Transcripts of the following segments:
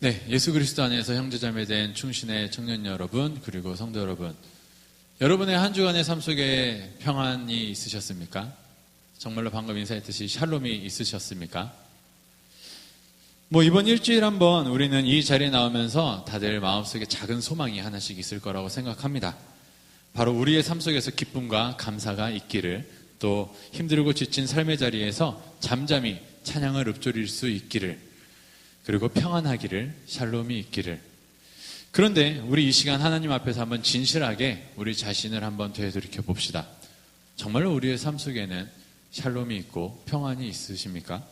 네, 예수 그리스도 안에서 형제자매된 충신의 청년 여러분, 그리고 성도 여러분, 여러분의 한 주간의 삶 속에 평안이 있으셨습니까? 정말로 방금 인사했듯이 샬롬이 있으셨습니까? 이번 일주일 한번 우리는 이 자리에 나오면서 다들 마음속에 작은 소망이 하나씩 있을 거라고 생각합니다. 바로 우리의 삶 속에서 기쁨과 감사가 있기를, 또 힘들고 지친 삶의 자리에서 잠잠히 찬양을 읊조릴 수 있기를, 그리고 평안하기를, 샬롬이 있기를. 그런데 우리 이 시간 하나님 앞에서 한번 진실하게 우리 자신을 한번 되돌이켜 봅시다. 정말로 우리의 삶 속에는 샬롬이 있고 평안이 있으십니까?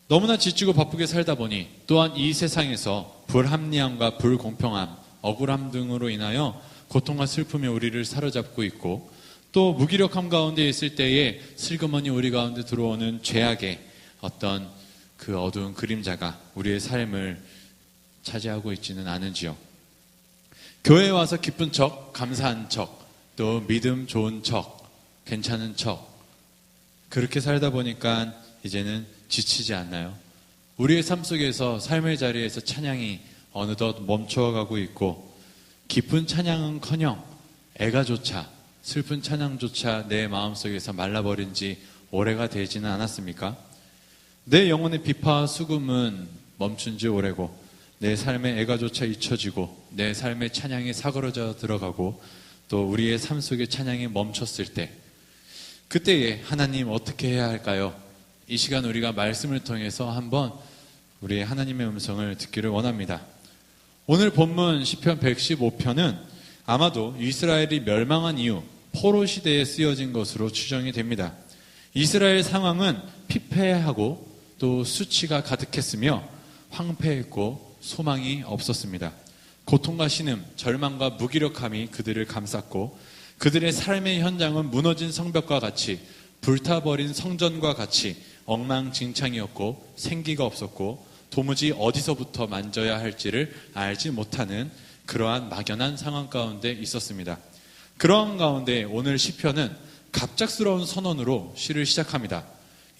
너무나 지치고 바쁘게 살다 보니, 또한 이 세상에서 불합리함과 불공평함, 억울함 등으로 인하여 고통과 슬픔이 우리를 사로잡고 있고, 또 무기력함 가운데 있을 때에 슬그머니 우리 가운데 들어오는 죄악의 어떤 그 어두운 그림자가 우리의 삶을 차지하고 있지는 않은지요. 교회에 와서 기쁜 척, 감사한 척, 또 믿음 좋은 척, 괜찮은 척, 그렇게 살다 보니까 이제는 지치지 않나요? 우리의 삶 속에서, 삶의 자리에서 찬양이 어느덧 멈춰가고 있고, 기쁜 찬양은커녕 애가조차, 슬픈 찬양조차 내 마음속에서 말라버린 지 오래가 되지는 않았습니까? 내 영혼의 비파와 수금은 멈춘 지 오래고, 내 삶의 애가조차 잊혀지고, 내 삶의 찬양이 사그러져 들어가고, 또 우리의 삶 속의 찬양이 멈췄을 때, 그때에 하나님 어떻게 해야 할까요? 이 시간 우리가 말씀을 통해서 한번 우리의 하나님의 음성을 듣기를 원합니다. 오늘 본문 시편 115편은 아마도 이스라엘이 멸망한 이후 포로 시대에 쓰여진 것으로 추정이 됩니다. 이스라엘 상황은 피폐하고 또 수치가 가득했으며 황폐했고 소망이 없었습니다. 고통과 신음, 절망과 무기력함이 그들을 감쌌고, 그들의 삶의 현장은 무너진 성벽과 같이, 불타버린 성전과 같이 엉망진창이었고, 생기가 없었고, 도무지 어디서부터 만져야 할지를 알지 못하는 그러한 막연한 상황 가운데 있었습니다. 그러한 가운데 오늘 시편은 갑작스러운 선언으로 시를 시작합니다.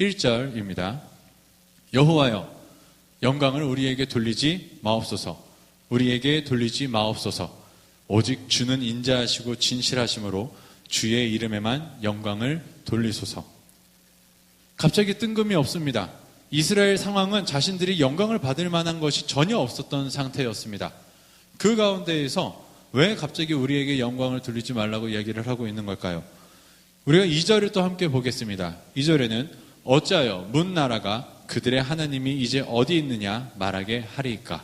1절입니다. 여호와여, 영광을 우리에게 돌리지 마옵소서. 우리에게 돌리지 마옵소서. 오직 주는 인자하시고 진실하심으로 주의 이름에만 영광을 돌리소서. 갑자기 뜬금이 없습니다. 이스라엘 상황은 자신들이 영광을 받을 만한 것이 전혀 없었던 상태였습니다. 그 가운데에서 왜 갑자기 우리에게 영광을 돌리지 말라고 이야기를 하고 있는 걸까요? 우리가 2절을 또 함께 보겠습니다. 2절에는 어찌하여 문 나라가 그들의 하나님이 이제 어디 있느냐 말하게 하리이까.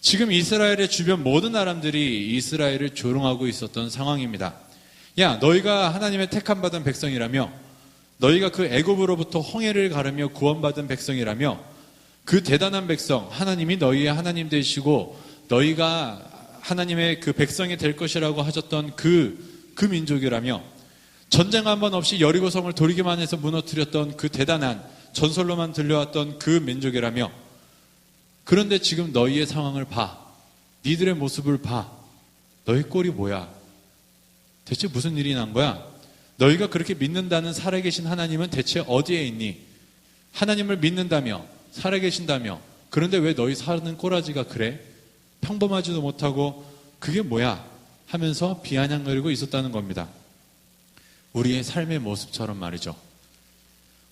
지금 이스라엘의 주변 모든 사람들이 이스라엘을 조롱하고 있었던 상황입니다. 야, 너희가 하나님의 택함받은 백성이라며, 너희가 그 애굽으로부터 홍해를 가르며 구원받은 백성이라며, 그 대단한 백성, 하나님이 너희의 하나님 되시고 너희가 하나님의 그 백성이 될 것이라고 하셨던 그 민족이라며, 전쟁 한 번 없이 여리고성을 돌이기만 해서 무너뜨렸던 그 대단한, 전설로만 들려왔던 그 민족이라며, 그런데 지금 너희의 상황을 봐. 니들의 모습을 봐. 너희 꼴이 뭐야? 대체 무슨 일이 난 거야? 너희가 그렇게 믿는다는 살아계신 하나님은 대체 어디에 있니? 하나님을 믿는다며, 살아계신다며, 그런데 왜 너희 사는 꼬라지가 그래? 평범하지도 못하고 그게 뭐야? 하면서 비아냥거리고 있었다는 겁니다. 우리의 삶의 모습처럼 말이죠.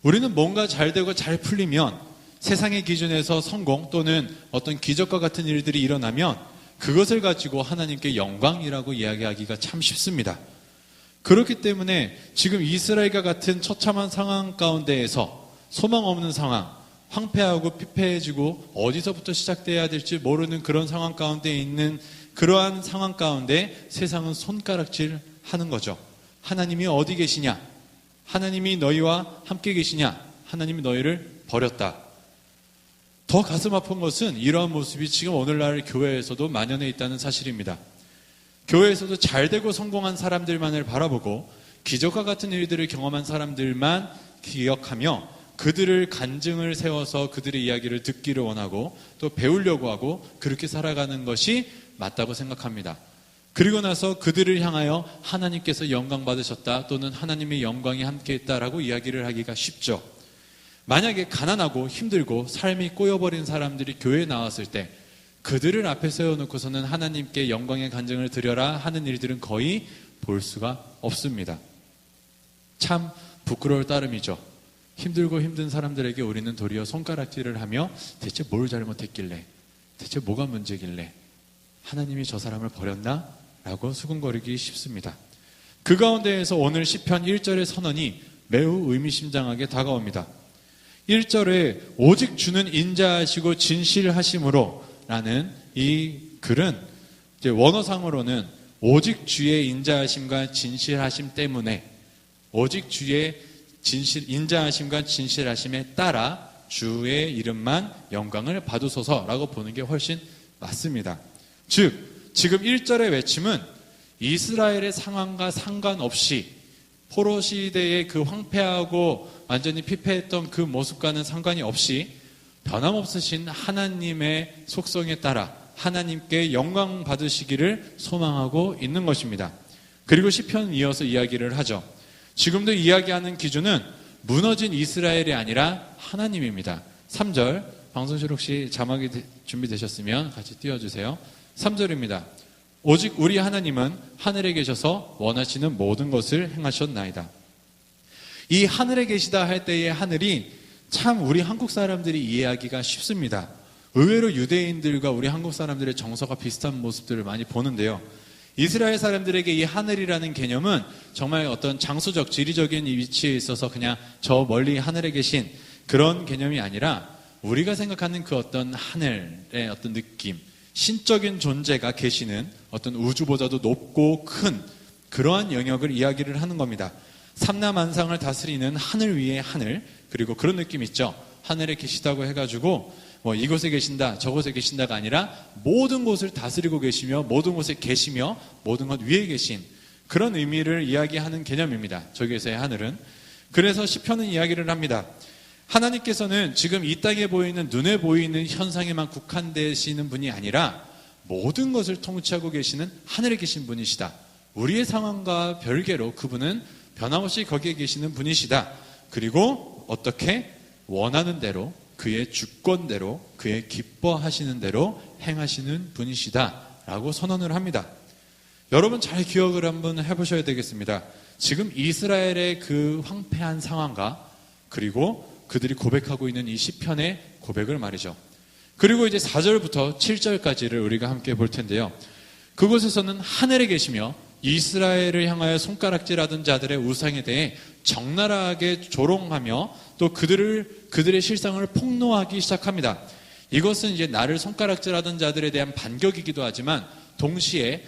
우리는 뭔가 잘 되고 잘 풀리면, 세상의 기준에서 성공 또는 어떤 기적과 같은 일들이 일어나면 그것을 가지고 하나님께 영광이라고 이야기하기가 참 쉽습니다. 그렇기 때문에 지금 이스라엘과 같은 처참한 상황 가운데에서, 소망 없는 상황, 황폐하고 피폐해지고 어디서부터 시작돼야 될지 모르는 그런 상황 가운데 있는 그러한 상황 가운데 세상은 손가락질 하는 거죠. 하나님이 어디 계시냐? 하나님이 너희와 함께 계시냐? 하나님이 너희를 버렸다. 더 가슴 아픈 것은 이러한 모습이 지금 오늘날 교회에서도 만연해 있다는 사실입니다. 교회에서도 잘되고 성공한 사람들만을 바라보고 기적과 같은 일들을 경험한 사람들만 기억하며 그들을 간증을 세워서 그들의 이야기를 듣기를 원하고 또 배우려고 하고 그렇게 살아가는 것이 맞다고 생각합니다. 그리고 나서 그들을 향하여 하나님께서 영광 받으셨다 또는 하나님의 영광이 함께 있다라고 이야기를 하기가 쉽죠. 만약에 가난하고 힘들고 삶이 꼬여버린 사람들이 교회에 나왔을 때 그들을 앞에 세워놓고서는 하나님께 영광의 간증을 드려라 하는 일들은 거의 볼 수가 없습니다. 참 부끄러울 따름이죠. 힘들고 힘든 사람들에게 우리는 도리어 손가락질을 하며 대체 뭘 잘못했길래, 대체 뭐가 문제길래 하나님이 저 사람을 버렸나? 라고 수군거리기 쉽습니다. 그 가운데에서 오늘 시편 1절의 선언이 매우 의미심장하게 다가옵니다. 1절에 오직 주는 인자하시고 진실하심으로 라는 이 글은 이제 원어상으로는 오직 주의 인자하심과 진실하심 때문에, 오직 주의 인자하심과 진실하심에 따라 주의 이름만 영광을 받으소서라고 보는 게 훨씬 맞습니다. 즉 지금 1절의 외침은 이스라엘의 상황과 상관없이 포로 시대의 그 황폐하고 완전히 피폐했던 그 모습과는 상관이 없이 변함없으신 하나님의 속성에 따라 하나님께 영광 받으시기를 소망하고 있는 것입니다. 그리고 시편은 이어서 이야기를 하죠. 지금도 이야기하는 기준은 무너진 이스라엘이 아니라 하나님입니다. 3절, 방송실 혹시 자막이 준비되셨으면 같이 띄워주세요. 3절입니다. 오직 우리 하나님은 하늘에 계셔서 원하시는 모든 것을 행하셨나이다. 이 하늘에 계시다 할 때의 하늘이 참 우리 한국 사람들이 이해하기가 쉽습니다. 의외로 유대인들과 우리 한국 사람들의 정서가 비슷한 모습들을 많이 보는데요. 이스라엘 사람들에게 이 하늘이라는 개념은 정말 어떤 장소적, 지리적인 위치에 있어서 그냥 저 멀리 하늘에 계신 그런 개념이 아니라 우리가 생각하는 그 어떤 하늘의 어떤 느낌, 신적인 존재가 계시는 어떤 우주보다도 높고 큰 그러한 영역을 이야기를 하는 겁니다. 삼라만상을 다스리는 하늘 위의 하늘, 그리고 그런 느낌 있죠. 하늘에 계시다고 해가지고 뭐 이곳에 계신다 저곳에 계신다가 아니라 모든 곳을 다스리고 계시며 모든 곳에 계시며 모든 것 위에 계신 그런 의미를 이야기하는 개념입니다. 저기에서의 하늘은. 그래서 시편은 이야기를 합니다. 하나님께서는 지금 이 땅에 보이는 눈에 보이는 현상에만 국한되시는 분이 아니라 모든 것을 통치하고 계시는 하늘에 계신 분이시다. 우리의 상황과 별개로 그분은 변함없이 거기에 계시는 분이시다. 그리고 어떻게 원하는 대로 그의 주권대로 그의 기뻐하시는 대로 행하시는 분이시다 라고 선언을 합니다. 여러분 잘 기억을 한번 해보셔야 되겠습니다. 지금 이스라엘의 그 황폐한 상황과 그리고 그들이 고백하고 있는 이 시편의 고백을 말이죠. 그리고 이제 4절부터 7절까지를 우리가 함께 볼 텐데요. 그곳에서는 하늘에 계시며 이스라엘을 향하여 손가락질하던 자들의 우상에 대해 적나라하게 조롱하며 또 그들의 실상을 폭로하기 시작합니다. 이것은 이제 나를 손가락질하던 자들에 대한 반격이기도 하지만 동시에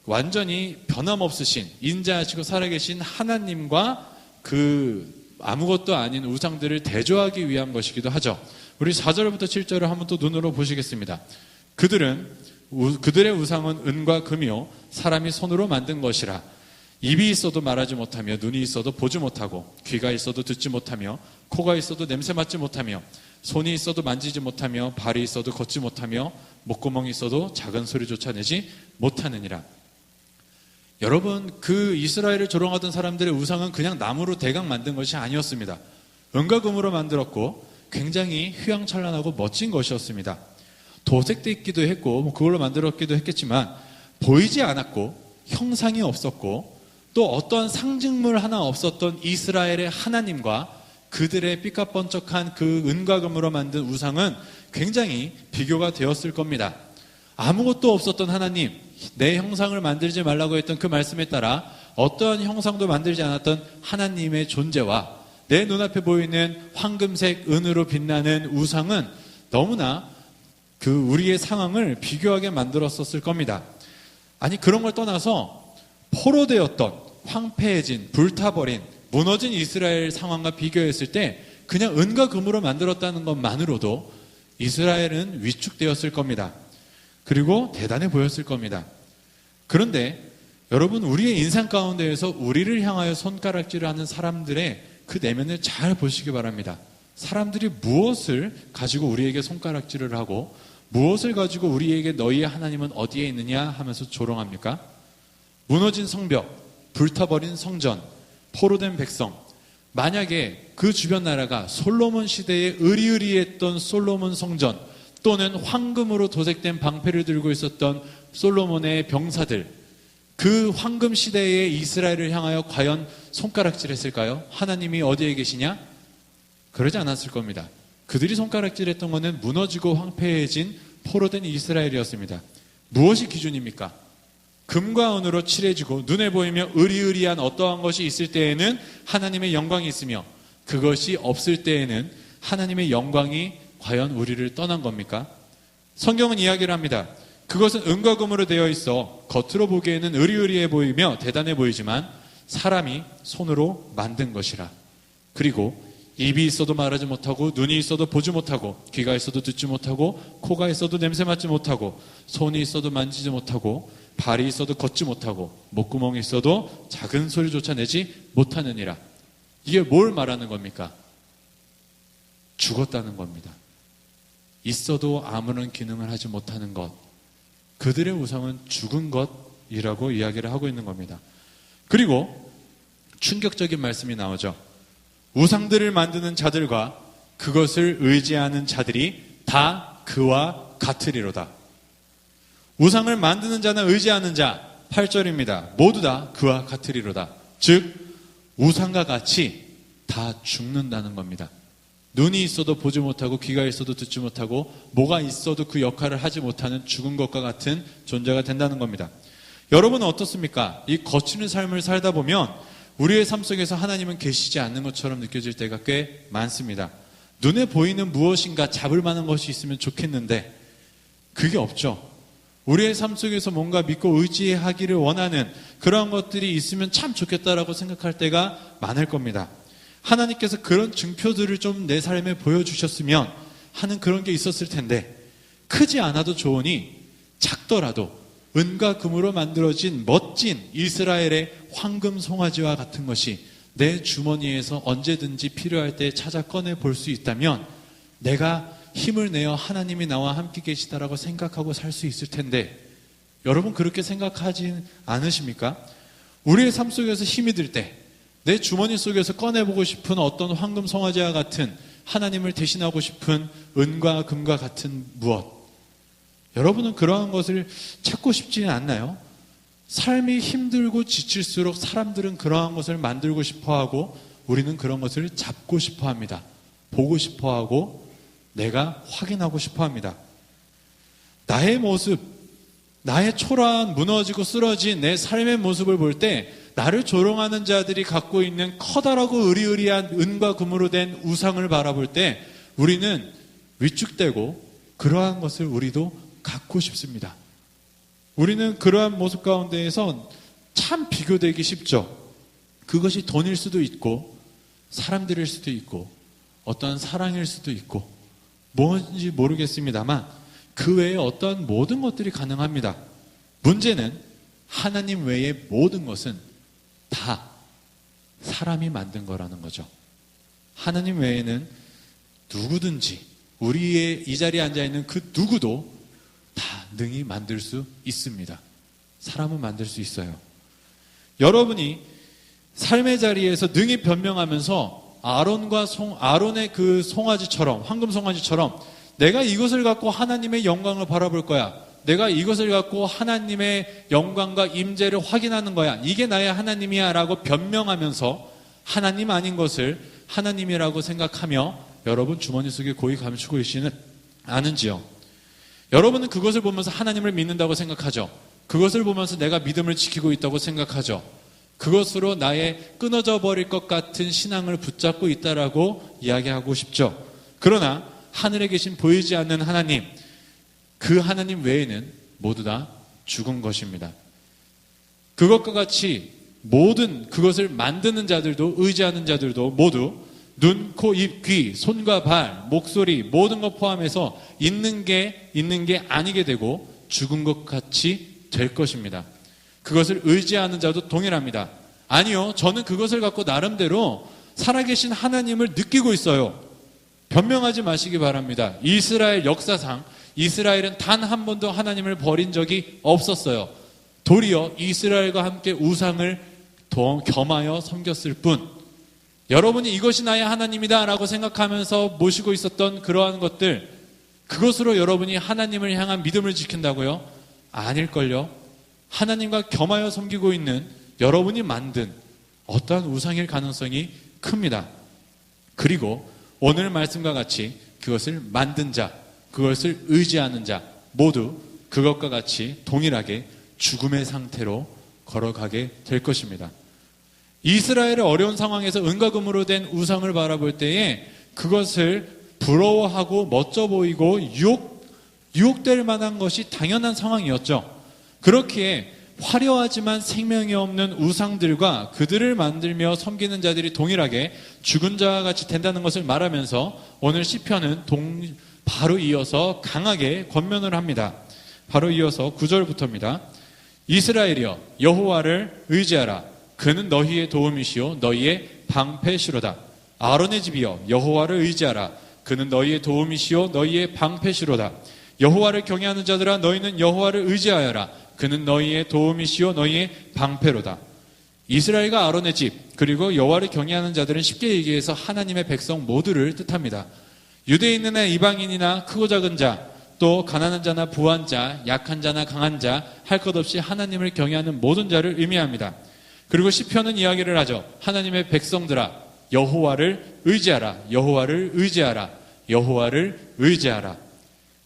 완전히 변함없으신 인자하시고 살아계신 하나님과 그 아무것도 아닌 우상들을 대조하기 위한 것이기도 하죠. 우리 4절부터 7절을 한번 또 눈으로 보시겠습니다. 그들의 우상은 은과 금이요 사람이 손으로 만든 것이라. 입이 있어도 말하지 못하며 눈이 있어도 보지 못하고 귀가 있어도 듣지 못하며 코가 있어도 냄새 맡지 못하며 손이 있어도 만지지 못하며 발이 있어도 걷지 못하며 목구멍이 있어도 작은 소리조차 내지 못하느니라. 여러분, 그 이스라엘을 조롱하던 사람들의 우상은 그냥 나무로 대강 만든 것이 아니었습니다. 은과 금으로 만들었고 굉장히 휘황찬란하고 멋진 것이었습니다. 도색돼 있기도 했고 그걸로 만들었기도 했겠지만 보이지 않았고 형상이 없었고 또 어떠한 상징물 하나 없었던 이스라엘의 하나님과 그들의 삐까뻔쩍한 그 은과 금으로 만든 우상은 굉장히 비교가 되었을 겁니다. 아무것도 없었던 하나님, 내 형상을 만들지 말라고 했던 그 말씀에 따라 어떠한 형상도 만들지 않았던 하나님의 존재와 내 눈앞에 보이는 황금색 은으로 빛나는 우상은 너무나 그 우리의 상황을 비교하게 만들었었을 겁니다. 아니 그런 걸 떠나서 포로되었던 황폐해진 불타버린 무너진 이스라엘 상황과 비교했을 때 그냥 은과 금으로 만들었다는 것만으로도 이스라엘은 위축되었을 겁니다. 그리고 대단해 보였을 겁니다. 그런데 여러분 우리의 인상 가운데에서 우리를 향하여 손가락질을 하는 사람들의 그 내면을 잘 보시기 바랍니다. 사람들이 무엇을 가지고 우리에게 손가락질을 하고 무엇을 가지고 우리에게 너희의 하나님은 어디에 있느냐 하면서 조롱합니까? 무너진 성벽, 불타버린 성전, 포로된 백성, 만약에 그 주변 나라가 솔로몬 시대에 으리으리했던 솔로몬 성전 또는 황금으로 도색된 방패를 들고 있었던 솔로몬의 병사들, 그 황금 시대의 이스라엘을 향하여 과연 손가락질했을까요? 하나님이 어디에 계시냐? 그러지 않았을 겁니다. 그들이 손가락질했던 것은 무너지고 황폐해진 포로된 이스라엘이었습니다. 무엇이 기준입니까? 금과 은으로 칠해지고 눈에 보이며 으리으리한 어떠한 것이 있을 때에는 하나님의 영광이 있으며, 그것이 없을 때에는 하나님의 영광이 과연 우리를 떠난 겁니까? 성경은 이야기를 합니다. 그것은 은과 금으로 되어 있어 겉으로 보기에는 으리으리해 보이며 대단해 보이지만 사람이 손으로 만든 것이라. 그리고 입이 있어도 말하지 못하고, 눈이 있어도 보지 못하고, 귀가 있어도 듣지 못하고, 코가 있어도 냄새 맡지 못하고, 손이 있어도 만지지 못하고, 발이 있어도 걷지 못하고, 목구멍이 있어도 작은 소리조차 내지 못하느니라. 이게 뭘 말하는 겁니까? 죽었다는 겁니다. 있어도 아무런 기능을 하지 못하는 것, 그들의 우상은 죽은 것이라고 이야기를 하고 있는 겁니다. 그리고 충격적인 말씀이 나오죠. 우상들을 만드는 자들과 그것을 의지하는 자들이 다 그와 같으리로다. 우상을 만드는 자나 의지하는 자, 8절입니다. 모두 다 그와 같으리로다. 즉 우상과 같이 다 죽는다는 겁니다. 눈이 있어도 보지 못하고, 귀가 있어도 듣지 못하고, 뭐가 있어도 그 역할을 하지 못하는 죽은 것과 같은 존재가 된다는 겁니다. 여러분은 어떻습니까? 이 거치는 삶을 살다 보면 우리의 삶 속에서 하나님은 계시지 않는 것처럼 느껴질 때가 꽤 많습니다. 눈에 보이는 무엇인가 잡을 만한 것이 있으면 좋겠는데 그게 없죠. 우리의 삶 속에서 뭔가 믿고 의지하기를 원하는 그런 것들이 있으면 참 좋겠다라고 생각할 때가 많을 겁니다. 하나님께서 그런 증표들을 좀 내 삶에 보여주셨으면 하는 그런 게 있었을 텐데, 크지 않아도 좋으니 작더라도 은과 금으로 만들어진 멋진 이스라엘의 황금 송아지와 같은 것이 내 주머니에서 언제든지 필요할 때 찾아 꺼내 볼 수 있다면 내가 힘을 내어 하나님이 나와 함께 계시다라고 생각하고 살 수 있을 텐데, 여러분 그렇게 생각하진 않으십니까? 우리의 삶 속에서 힘이 들 때 내 주머니 속에서 꺼내보고 싶은 어떤 황금 송아지와 같은, 하나님을 대신하고 싶은 은과 금과 같은 무엇, 여러분은 그러한 것을 찾고 싶지는 않나요? 삶이 힘들고 지칠수록 사람들은 그러한 것을 만들고 싶어하고 우리는 그런 것을 잡고 싶어합니다. 보고 싶어하고 내가 확인하고 싶어합니다. 나의 모습, 나의 초라한 무너지고 쓰러진 내 삶의 모습을 볼 때 나를 조롱하는 자들이 갖고 있는 커다랗고 으리으리한 은과 금으로 된 우상을 바라볼 때 우리는 위축되고 그러한 것을 우리도 갖고 싶습니다. 우리는 그러한 모습 가운데에서 참 비교되기 쉽죠. 그것이 돈일 수도 있고 사람들일 수도 있고 어떠한 사랑일 수도 있고 뭔지 모르겠습니다만 그 외에 어떠한 모든 것들이 가능합니다. 문제는 하나님 외의 모든 것은 다 사람이 만든 거라는 거죠. 하나님 외에는 누구든지, 우리의 이 자리에 앉아있는 그 누구도 다 능히 만들 수 있습니다. 사람은 만들 수 있어요. 여러분이 삶의 자리에서 능히 변명하면서 아론의 그 송아지처럼, 황금 송아지처럼 내가 이것을 갖고 하나님의 영광을 바라볼 거야, 내가 이것을 갖고 하나님의 영광과 임재를 확인하는 거야, 이게 나의 하나님이야 라고 변명하면서 하나님 아닌 것을 하나님이라고 생각하며 여러분 주머니 속에 고이 감추고 계시는 않은지요? 여러분은 그것을 보면서 하나님을 믿는다고 생각하죠. 그것을 보면서 내가 믿음을 지키고 있다고 생각하죠. 그것으로 나의 끊어져 버릴 것 같은 신앙을 붙잡고 있다라고 이야기하고 싶죠. 그러나 하늘에 계신 보이지 않는 하나님, 그 하나님 외에는 모두 다 죽은 것입니다. 그것과 같이 모든 그것을 만드는 자들도, 의지하는 자들도 모두 눈, 코, 입, 귀, 손과 발, 목소리 모든 것 포함해서 있는 게 아니게 되고 죽은 것 같이 될 것입니다. 그것을 의지하는 자도 동일합니다. 아니요, 저는 그것을 갖고 나름대로 살아계신 하나님을 느끼고 있어요. 변명하지 마시기 바랍니다. 이스라엘 역사상 이스라엘은 단 한 번도 하나님을 버린 적이 없었어요. 도리어 이스라엘과 함께 우상을 더 겸하여 섬겼을 뿐, 여러분이 이것이 나의 하나님이다 라고 생각하면서 모시고 있었던 그러한 것들, 그것으로 여러분이 하나님을 향한 믿음을 지킨다고요? 아닐걸요. 하나님과 겸하여 섬기고 있는 여러분이 만든 어떠한 우상일 가능성이 큽니다. 그리고 오늘 말씀과 같이 그것을 만든 자, 그것을 의지하는 자 모두 그것과 같이 동일하게 죽음의 상태로 걸어가게 될 것입니다. 이스라엘의 어려운 상황에서 은과 금으로 된 우상을 바라볼 때에 그것을 부러워하고 멋져 보이고 유혹될 만한 것이 당연한 상황이었죠. 그렇기에 화려하지만 생명이 없는 우상들과 그들을 만들며 섬기는 자들이 동일하게 죽은 자와 같이 된다는 것을 말하면서 오늘 시편은 바로 이어서 강하게 권면을 합니다. 바로 이어서 9절부터입니다. 이스라엘이여 여호와를 의지하라. 그는 너희의 도움이시요 너희의 방패시로다. 아론의 집이여 여호와를 의지하라. 그는 너희의 도움이시요 너희의 방패시로다. 여호와를 경외하는 자들아 너희는 여호와를 의지하여라. 그는 너희의 도움이시요 너희의 방패로다. 이스라엘과 아론의 집 그리고 여호와를 경외하는 자들은 쉽게 얘기해서 하나님의 백성 모두를 뜻합니다. 유대인이나 이방인이나 크고 작은 자, 또 가난한 자나 부한 자, 약한 자나 강한 자, 할 것 없이 하나님을 경외하는 모든 자를 의미합니다. 그리고 시편은 이야기를 하죠. 하나님의 백성들아 여호와를 의지하라. 여호와를 의지하라. 여호와를 의지하라.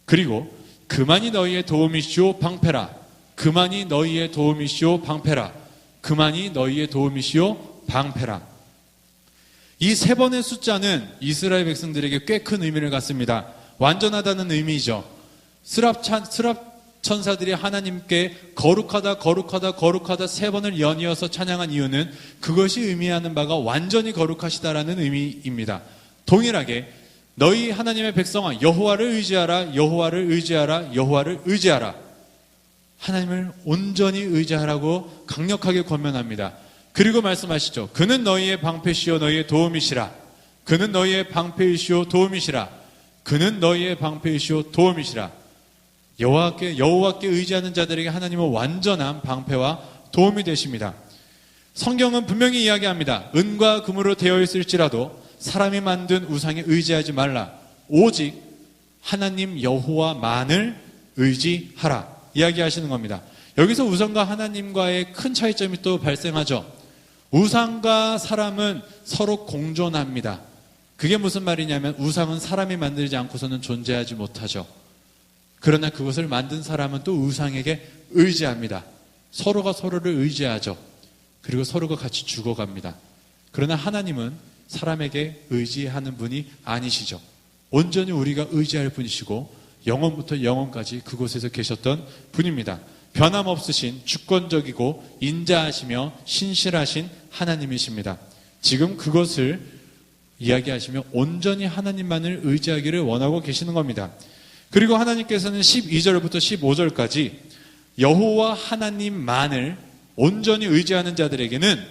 그리고 그만이 너희의 도움이시오 방패라. 그만이 너희의 도움이시오 방패라. 그만이 너희의 도움이시오 방패라. 이 세 번의 숫자는 이스라엘 백성들에게 꽤 큰 의미를 갖습니다. 완전하다는 의미이죠. 스랍 천사들이 하나님께 거룩하다 거룩하다 거룩하다 세 번을 연이어서 찬양한 이유는 그것이 의미하는 바가 완전히 거룩하시다라는 의미입니다. 동일하게 너희 하나님의 백성아 여호와를 의지하라. 여호와를 의지하라. 여호와를 의지하라. 하나님을 온전히 의지하라고 강력하게 권면합니다. 그리고 말씀하시죠. 그는 너희의 방패시요 너희의 도움이시라. 그는 너희의 방패이시요 도움이시라. 그는 너희의 방패이시요 도움이시라. 여호와께 의지하는 자들에게 하나님은 완전한 방패와 도움이 되십니다. 성경은 분명히 이야기합니다. 은과 금으로 되어 있을지라도 사람이 만든 우상에 의지하지 말라. 오직 하나님 여호와만을 의지하라. 이야기하시는 겁니다. 여기서 우상과 하나님과의 큰 차이점이 또 발생하죠. 우상과 사람은 서로 공존합니다. 그게 무슨 말이냐면 우상은 사람이 만들지 않고서는 존재하지 못하죠. 그러나 그것을 만든 사람은 또 우상에게 의지합니다. 서로가 서로를 의지하죠. 그리고 서로가 같이 죽어갑니다. 그러나 하나님은 사람에게 의지하는 분이 아니시죠. 온전히 우리가 의지할 분이시고 영원부터 영원까지 그곳에서 계셨던 분입니다. 변함없으신 주권적이고 인자하시며 신실하신 하나님이십니다. 지금 그것을 이야기하시며 온전히 하나님만을 의지하기를 원하고 계시는 겁니다. 그리고 하나님께서는 12절부터 15절까지 여호와 하나님만을 온전히 의지하는 자들에게는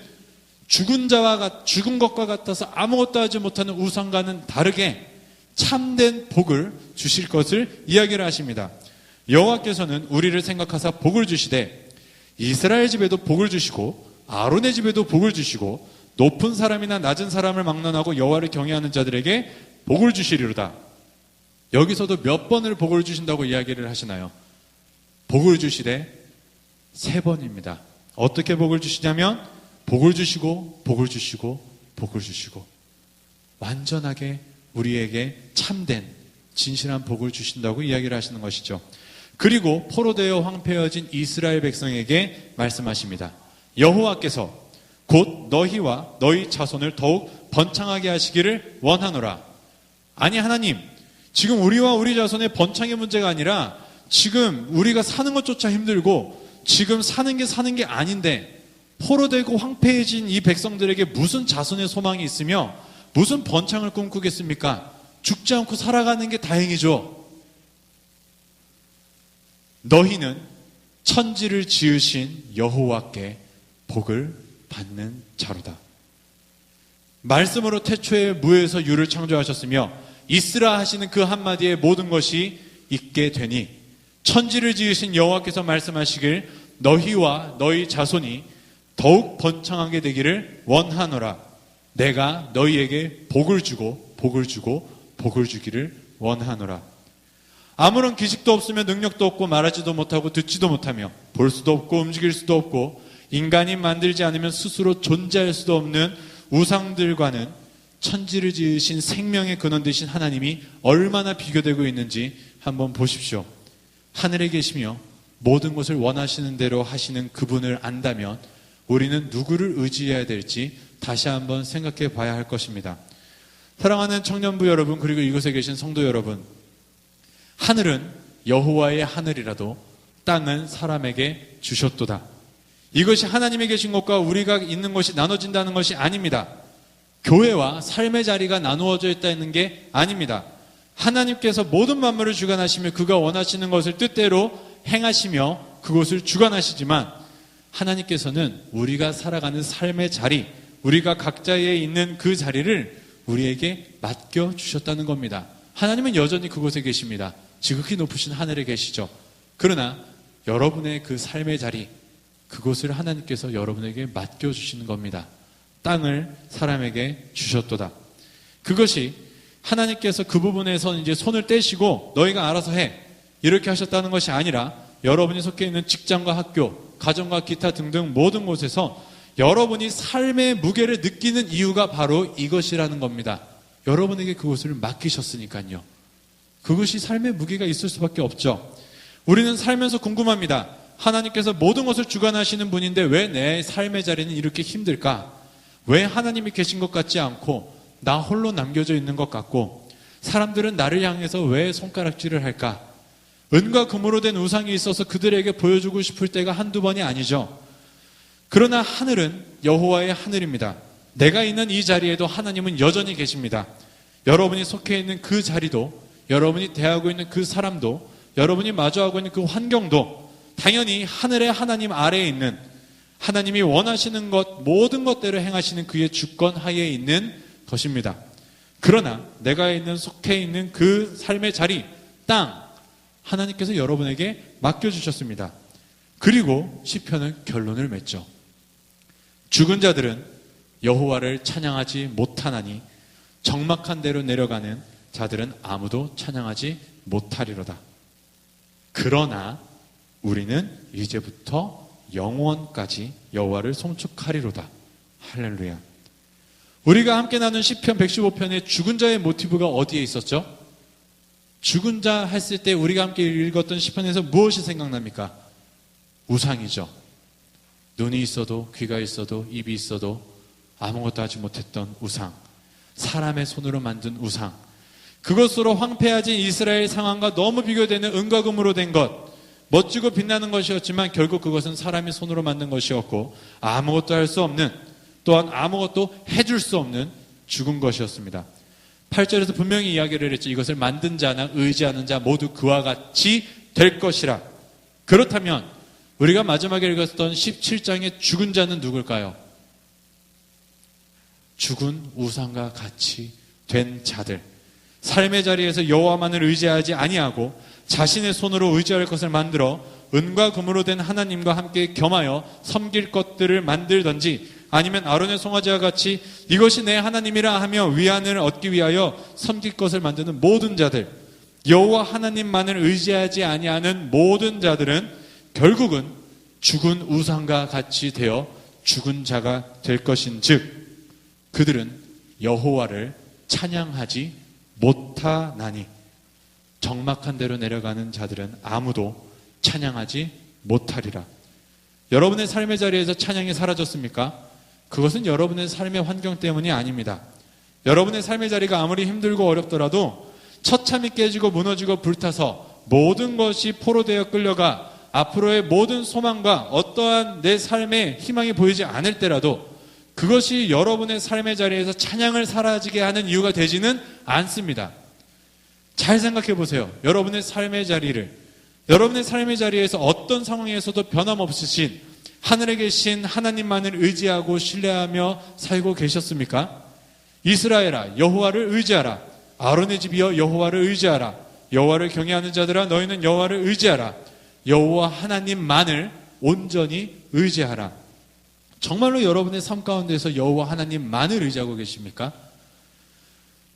죽은 것과 같아서 아무것도 하지 못하는 우상과는 다르게 참된 복을 주실 것을 이야기를 하십니다. 여호와께서는 우리를 생각하사 복을 주시되 이스라엘 집에도 복을 주시고 아론의 집에도 복을 주시고 높은 사람이나 낮은 사람을 막론하고 여호와를 경외하는 자들에게 복을 주시리로다. 여기서도 몇 번을 복을 주신다고 이야기를 하시나요? 복을 주시되 3번입니다. 어떻게 복을 주시냐면 복을 주시고 복을 주시고 복을 주시고 완전하게 우리에게 참된 진실한 복을 주신다고 이야기를 하시는 것이죠. 그리고 포로되어 황폐해진 이스라엘 백성에게 말씀하십니다. 여호와께서 곧 너희와 너희 자손을 더욱 번창하게 하시기를 원하노라. 아니 하나님, 지금 우리와 우리 자손의 번창의 문제가 아니라 지금 우리가 사는 것조차 힘들고 지금 사는 게 아닌데 포로되고 황폐해진 이 백성들에게 무슨 자손의 소망이 있으며 무슨 번창을 꿈꾸겠습니까? 죽지 않고 살아가는 게 다행이죠. 너희는 천지를 지으신 여호와께 복을 받는 자로다. 말씀으로 태초에 무에서 유를 창조하셨으며 있으라 하시는 그 한마디에 모든 것이 있게 되니 천지를 지으신 여호와께서 말씀하시길 너희와 너희 자손이 더욱 번창하게 되기를 원하노라. 내가 너희에게 복을 주고 복을 주고 복을 주기를 원하노라. 아무런 기식도 없으며 능력도 없고 말하지도 못하고 듣지도 못하며 볼 수도 없고 움직일 수도 없고 인간이 만들지 않으면 스스로 존재할 수도 없는 우상들과는 천지를 지으신 생명의 근원 되신 하나님이 얼마나 비교되고 있는지 한번 보십시오. 하늘에 계시며 모든 것을 원하시는 대로 하시는 그분을 안다면 우리는 누구를 의지해야 될지 다시 한번 생각해 봐야 할 것입니다. 사랑하는 청년부 여러분, 그리고 이곳에 계신 성도 여러분, 하늘은 여호와의 하늘이라도 땅은 사람에게 주셨도다. 이것이 하나님이 계신 것과 우리가 있는 것이 나눠진다는 것이 아닙니다. 교회와 삶의 자리가 나누어져 있다는 게 아닙니다. 하나님께서 모든 만물을 주관하시며 그가 원하시는 것을 뜻대로 행하시며 그것을 주관하시지만 하나님께서는 우리가 살아가는 삶의 자리, 우리가 각자에 있는 그 자리를 우리에게 맡겨주셨다는 겁니다. 하나님은 여전히 그곳에 계십니다. 지극히 높으신 하늘에 계시죠. 그러나 여러분의 그 삶의 자리, 그곳을 하나님께서 여러분에게 맡겨주시는 겁니다. 땅을 사람에게 주셨도다. 그것이 하나님께서 그 부분에서 이제 손을 떼시고 너희가 알아서 해, 이렇게 하셨다는 것이 아니라 여러분이 속해 있는 직장과 학교, 가정과 기타 등등 모든 곳에서 여러분이 삶의 무게를 느끼는 이유가 바로 이것이라는 겁니다. 여러분에게 그것을 맡기셨으니까요. 그것이 삶의 무게가 있을 수밖에 없죠. 우리는 살면서 궁금합니다. 하나님께서 모든 것을 주관하시는 분인데 왜 내 삶의 자리는 이렇게 힘들까? 왜 하나님이 계신 것 같지 않고 나 홀로 남겨져 있는 것 같고 사람들은 나를 향해서 왜 손가락질을 할까? 은과 금으로 된 우상이 있어서 그들에게 보여주고 싶을 때가 한두 번이 아니죠. 그러나 하늘은 여호와의 하늘입니다. 내가 있는 이 자리에도 하나님은 여전히 계십니다. 여러분이 속해 있는 그 자리도, 여러분이 대하고 있는 그 사람도, 여러분이 마주하고 있는 그 환경도 당연히 하늘의 하나님 아래에 있는, 하나님이 원하시는 것 모든 것대로 행하시는 그의 주권 하에 있는 것입니다. 그러나 내가 속해 있는 그 삶의 자리, 땅, 하나님께서 여러분에게 맡겨주셨습니다. 그리고 시편은 결론을 맺죠. 죽은 자들은 여호와를 찬양하지 못하나니 적막한 데로 내려가는 자들은 아무도 찬양하지 못하리로다. 그러나 우리는 이제부터 영원까지 여호와를 송축하리로다. 할렐루야. 우리가 함께 나눈 시편 115편의 죽은 자의 모티브가 어디에 있었죠? 죽은 자 했을 때 우리가 함께 읽었던 시편에서 무엇이 생각납니까? 우상이죠. 눈이 있어도 귀가 있어도 입이 있어도 아무것도 하지 못했던 우상, 사람의 손으로 만든 우상, 그것으로 황폐해진 이스라엘 상황과 너무 비교되는 은과 금으로 된 것, 멋지고 빛나는 것이었지만 결국 그것은 사람이 손으로 만든 것이었고 아무것도 할 수 없는, 또한 아무것도 해줄 수 없는 죽은 것이었습니다. 8절에서 분명히 이야기를 했죠. 이것을 만든 자나 의지하는 자 모두 그와 같이 될 것이라. 그렇다면 우리가 마지막에 읽었던 17장의 죽은 자는 누굴까요? 죽은 우상과 같이 된 자들, 삶의 자리에서 여호와만을 의지하지 아니하고 자신의 손으로 의지할 것을 만들어 은과 금으로 된 하나님과 함께 겸하여 섬길 것들을 만들든지, 아니면 아론의 송아지와 같이 이것이 내 하나님이라 하며 위안을 얻기 위하여 섬길 것을 만드는 모든 자들, 여호와 하나님만을 의지하지 아니하는 모든 자들은 결국은 죽은 우상과 같이 되어 죽은 자가 될 것인즉 그들은 여호와를 찬양하지 못하나니, 적막한 데로 내려가는 자들은 아무도 찬양하지 못하리라. 여러분의 삶의 자리에서 찬양이 사라졌습니까? 그것은 여러분의 삶의 환경 때문이 아닙니다. 여러분의 삶의 자리가 아무리 힘들고 어렵더라도 처참히 깨지고 무너지고 불타서 모든 것이 포로되어 끌려가 앞으로의 모든 소망과 어떠한 내 삶의 희망이 보이지 않을 때라도 그것이 여러분의 삶의 자리에서 찬양을 사라지게 하는 이유가 되지는 않습니다. 잘 생각해 보세요. 여러분의 삶의 자리에서 어떤 상황에서도 변함없으신 하늘에 계신 하나님만을 의지하고 신뢰하며 살고 계셨습니까? 이스라엘아, 여호와를 의지하라. 아론의 집이여, 여호와를 의지하라. 여호와를 경외하는 자들아, 너희는 여호와를 의지하라. 여호와 하나님만을 온전히 의지하라. 정말로 여러분의 삶 가운데서 여호와 하나님만을 의지하고 계십니까?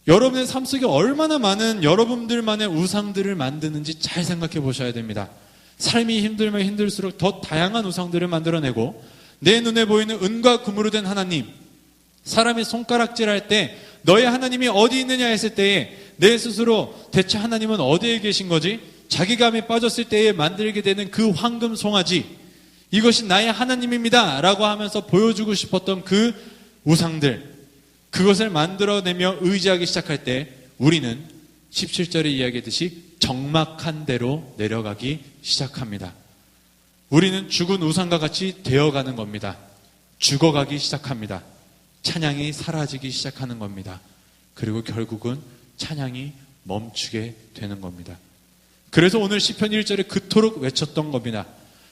여러분의 삶 속에 얼마나 많은 여러분들만의 우상들을 만드는지 잘 생각해 보셔야 됩니다. 삶이 힘들면 힘들수록 더 다양한 우상들을 만들어내고 내 눈에 보이는 은과 금으로 된 하나님, 사람이 손가락질할 때 너의 하나님이 어디 있느냐 했을 때에 내 스스로 대체 하나님은 어디에 계신 거지? 자기감에 빠졌을 때에 만들게 되는 그 황금 송아지, 이것이 나의 하나님입니다 라고 하면서 보여주고 싶었던 그 우상들, 그것을 만들어내며 의지하기 시작할 때 우리는 17절에 이야기했듯이 적막한 대로 내려가기 시작합니다. 우리는 죽은 우상과 같이 되어가는 겁니다. 죽어가기 시작합니다. 찬양이 사라지기 시작하는 겁니다. 그리고 결국은 찬양이 멈추게 되는 겁니다. 그래서 오늘 시편 1절에 그토록 외쳤던 겁니다.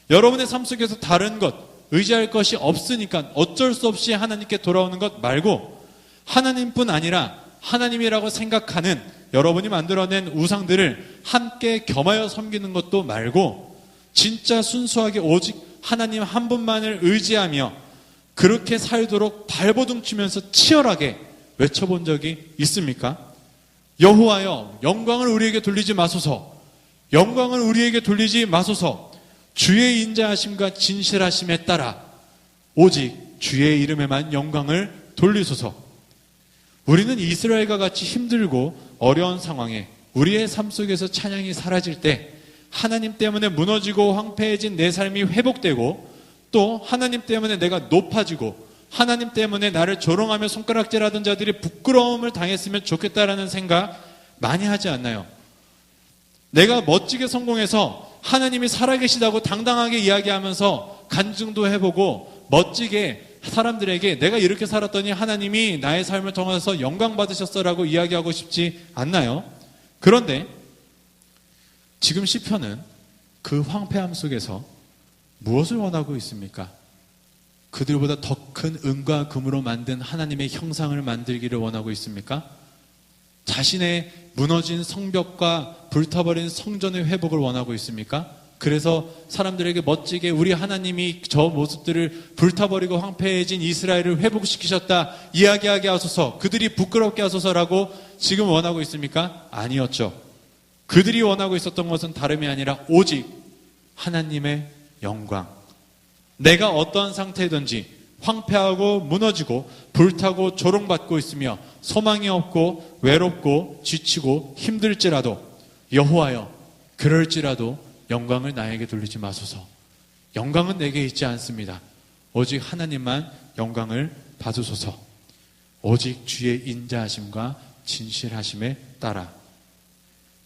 여러분의 삶 속에서 다른 것, 의지할 것이 없으니까 어쩔 수 없이 하나님께 돌아오는 것 말고 하나님뿐 아니라 하나님이라고 생각하는 여러분이 만들어낸 우상들을 함께 겸하여 섬기는 것도 말고 진짜 순수하게 오직 하나님 한 분만을 의지하며 그렇게 살도록 발버둥 치면서 치열하게 외쳐본 적이 있습니까? 여호와여, 영광을 우리에게 돌리지 마소서. 영광을 우리에게 돌리지 마소서. 주의 인자하심과 진실하심에 따라 오직 주의 이름에만 영광을 돌리소서. 우리는 이스라엘과 같이 힘들고 어려운 상황에 우리의 삶 속에서 찬양이 사라질 때 하나님 때문에 무너지고 황폐해진 내 삶이 회복되고 또 하나님 때문에 내가 높아지고 하나님 때문에 나를 조롱하며 손가락질하던 자들이 부끄러움을 당했으면 좋겠다라는 생각 많이 하지 않나요? 내가 멋지게 성공해서 하나님이 살아계시다고 당당하게 이야기하면서 간증도 해보고 멋지게 사람들에게 내가 이렇게 살았더니 하나님이 나의 삶을 통해서 영광 받으셨어라고 이야기하고 싶지 않나요? 그런데 지금 시편은 그 황폐함 속에서 무엇을 원하고 있습니까? 그들보다 더 큰 은과 금으로 만든 하나님의 형상을 만들기를 원하고 있습니까? 자신의 무너진 성벽과 불타버린 성전의 회복을 원하고 있습니까? 그래서 사람들에게 멋지게 우리 하나님이 저 모습들을 불타버리고 황폐해진 이스라엘을 회복시키셨다 이야기하게 하소서, 그들이 부끄럽게 하소서라고 지금 원하고 있습니까? 아니었죠. 그들이 원하고 있었던 것은 다름이 아니라 오직 하나님의 영광. 내가 어떠한 상태든지 황폐하고 무너지고 불타고 조롱받고 있으며 소망이 없고 외롭고 지치고 힘들지라도 여호와여, 그럴지라도 영광을 나에게 돌리지 마소서. 영광은 내게 있지 않습니다. 오직 하나님만 영광을 받으소서. 오직 주의 인자하심과 진실하심에 따라.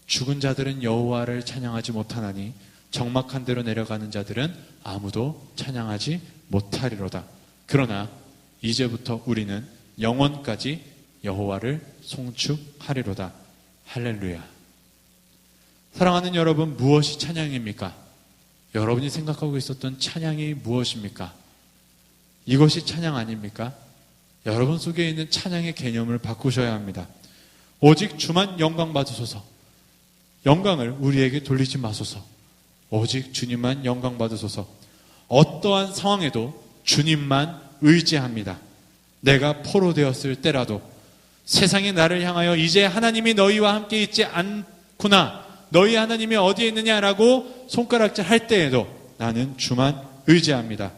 죽은 자들은 여호와를 찬양하지 못하나니 적막한 데로 내려가는 자들은 아무도 찬양하지 못하리로다. 그러나 이제부터 우리는 영원까지 여호와를 송축하리로다. 할렐루야. 사랑하는 여러분, 무엇이 찬양입니까? 여러분이 생각하고 있었던 찬양이 무엇입니까? 이것이 찬양 아닙니까? 여러분 속에 있는 찬양의 개념을 바꾸셔야 합니다. 오직 주만 영광 받으소서. 영광을 우리에게 돌리지 마소서. 오직 주님만 영광 받으소서. 어떠한 상황에도 주님만 의지합니다. 내가 포로되었을 때라도 세상이 나를 향하여 이제 하나님이 너희와 함께 있지 않구나, 너희 하나님이 어디에 있느냐라고 손가락질 할 때에도 나는 주만 의지합니다.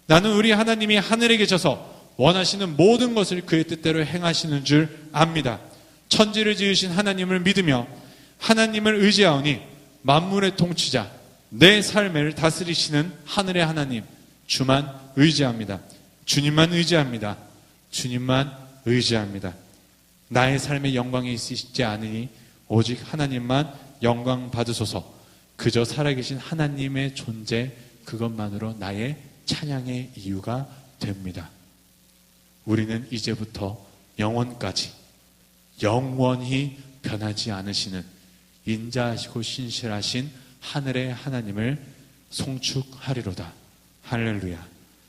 나는 우리 하나님이 하늘에 계셔서 원하시는 모든 것을 그의 뜻대로 행하시는 줄 압니다. 천지를 지으신 하나님을 믿으며 하나님을 의지하오니 만물의 통치자, 내 삶을 다스리시는 하늘의 하나님 주만 의지합니다. 주님만 의지합니다. 주님만 의지합니다. 나의 삶에 영광이 있으시지 않으니 오직 하나님만 영광 받으소서. 그저 살아계신 하나님의 존재, 그것만으로 나의 찬양의 이유가 됩니다. 우리는 이제부터 영원까지 영원히 변하지 않으시는 인자하시고 신실하신 하늘의 하나님을 송축하리로다. 할렐루야.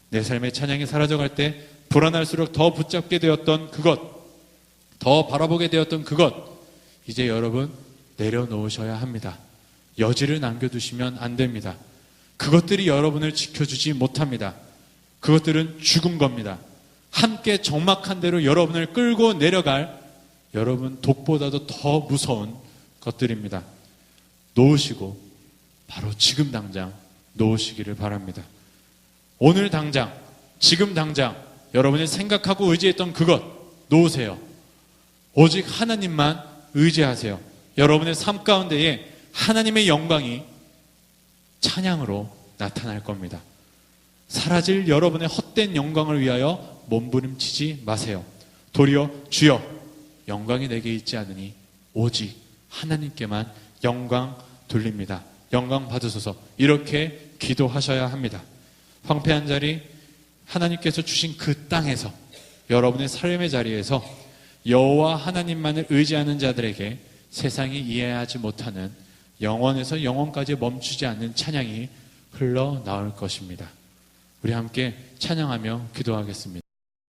내 삶의 찬양이 사라져갈 때 불안할수록 더 붙잡게 되었던 그것, 더 바라보게 되었던 그것, 이제 여러분 내려놓으셔야 합니다. 여지를 남겨두시면 안 됩니다. 그것들이 여러분을 지켜주지 못합니다. 그것들은 죽은 겁니다. 함께 적막한 대로 여러분을 끌고 내려갈 여러분 독보다도 더 무서운 것들입니다. 놓으시고 바로 지금 당장 놓으시기를 바랍니다. 오늘 당장, 지금 당장 여러분이 생각하고 의지했던 그것 놓으세요. 오직 하나님만 의지하세요. 여러분의 삶 가운데에 하나님의 영광이 찬양으로 나타날 겁니다. 사라질 여러분의 헛된 영광을 위하여 몸부림치지 마세요. 도리어 주여 영광이 내게 있지 않으니 오직 하나님께만 영광 돌립니다. 영광 받으소서. 이렇게 기도하셔야 합니다. 황폐한 자리, 하나님께서 주신 그 땅에서 여러분의 삶의 자리에서 여호와 하나님만을 의지하는 자들에게 세상이 이해하지 못하는 영원에서 영원까지 멈추지 않는 찬양이 흘러나올 것입니다. 우리 함께 찬양하며 기도하겠습니다.